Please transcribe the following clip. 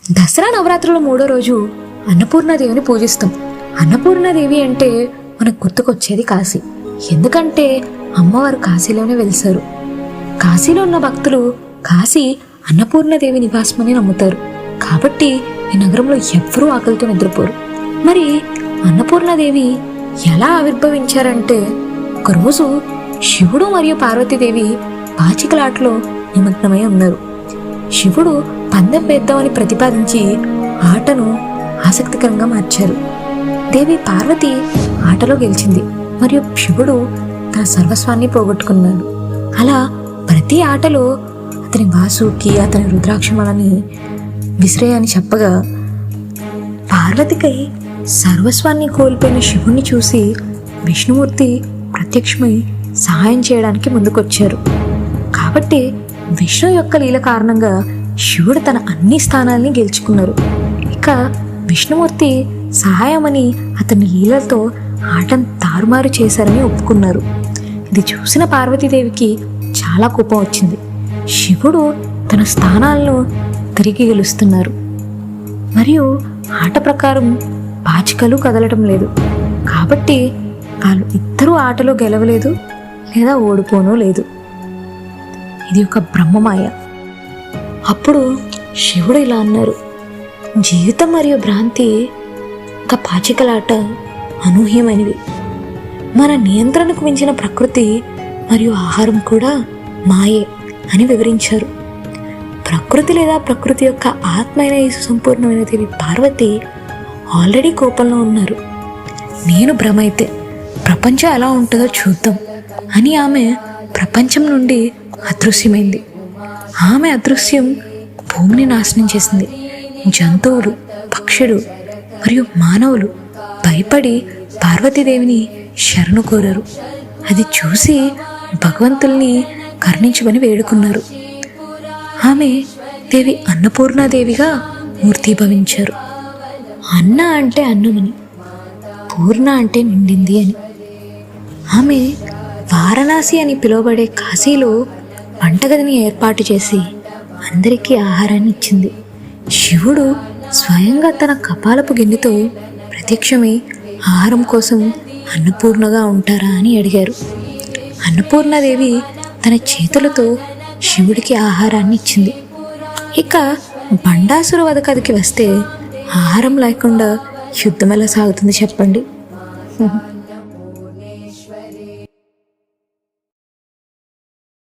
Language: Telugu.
దసరా నవరాత్రుల 3వ రోజు అన్నపూర్ణాదేవిని పూజిస్తాం. అన్నపూర్ణాదేవి అంటే మనకు గుర్తుకొచ్చేది కాశీ. ఎందుకంటే అమ్మవారు కాశీలోనే వెలిసారు. కాశీలో ఉన్న భక్తులు కాశీ అన్నపూర్ణాదేవి నివాసమని నమ్ముతారు. కాబట్టి ఈ నగరంలో ఎవ్వరూ ఆకలితో నిద్రపోరు. మరి అన్నపూర్ణాదేవి ఎలా ఆవిర్భవించారంటే, ఒకరోజు శివుడు మరియు పార్వతీదేవి పాచికలాటలో నిమగ్నమై ఉన్నారు. శివుడు పందెం వేద్దామని ప్రతిపాదించి ఆటను ఆసక్తికరంగా మార్చారు. దేవి పార్వతి ఆటలో గెలిచింది మరియు శివుడు తన సర్వస్వాన్ని పోగొట్టుకున్నాడు. అలా ప్రతి ఆటలో అతని వాసుకి అతని రుద్రాక్షమాలని విసిరేయని చెప్పగా, పార్వతికై సర్వస్వాన్ని కోల్పోయిన శివుణ్ణి చూసి విష్ణుమూర్తి ప్రత్యక్షమై సహాయం చేయడానికి ముందుకొచ్చారు. కాబట్టి విష్ణు యొక్క లీల కారణంగా శివుడు తన అన్ని స్థానాల్ని గెలుచుకున్నారు. ఇక విష్ణుమూర్తి సహాయమని అతని లీలతో ఆటను తారుమారు చేశారని ఒప్పుకున్నారు. ఇది చూసిన పార్వతీదేవికి చాలా కోపం వచ్చింది. శివుడు తన స్థానాలను తిరిగి గెలుస్తున్నారు మరియు ఆట ప్రకారం పాచికలు కదలటం లేదు. కాబట్టి వాళ్ళు ఇద్దరూ ఆటలో గెలవలేదు లేదా ఓడిపోనూ లేదు. ఇది ఒక బ్రహ్మమాయ. అప్పుడు శివుడు ఇలా అన్నారు: జీవితం మరియు భ్రాంతి ఒక పాచికలాట అనూహ్యమైనవి. మన నియంత్రణకు మించిన ప్రకృతి మరియు ఆహారం కూడా మాయే అని వివరించారు. ప్రకృతి లేదా ప్రకృతి యొక్క ఆత్మ అయిన ఈ సుసంపూర్ణమైన దేవి పార్వతి ఆల్రెడీ కోపంలో ఉన్నారు. నేను భ్రమైతే ప్రపంచం ఎలా ఉంటుందో చూద్దాం అని ఆమె ప్రపంచం నుండి అదృశ్యమైంది. ఆమె అదృశ్యం భూమిని నాశనం చేసింది. జంతువులు, పక్షులు మరియు మానవులు భయపడి పార్వతీదేవిని శరణు కోరారు. అది చూసి భగవంతుల్ని కరుణించమని వేడుకున్నారు. ఆమె దేవి అన్నపూర్ణాదేవిగా మూర్తీభవించారు. అన్న అంటే అన్నమని, పూర్ణ అంటే నిండింది అని. ఆమె వారణాసి అని పిలువబడే కాశీలో వంటగదిని ఏర్పాటు చేసి అందరికీ ఆహారాన్ని ఇచ్చింది. శివుడు స్వయంగా తన కపాలపు గిన్నెతో ప్రత్యక్షమై ఆహారం కోసం అన్నపూర్ణగా ఉంటారా అని అడిగారు. అన్నపూర్ణాదేవి తన చేతులతో శివుడికి ఆహారాన్ని ఇచ్చింది. ఇక బండాసుర వధ కథకి వస్తే ఆహారం లేకుండా యుద్ధం ఎలా సాగుతుంది చెప్పండి.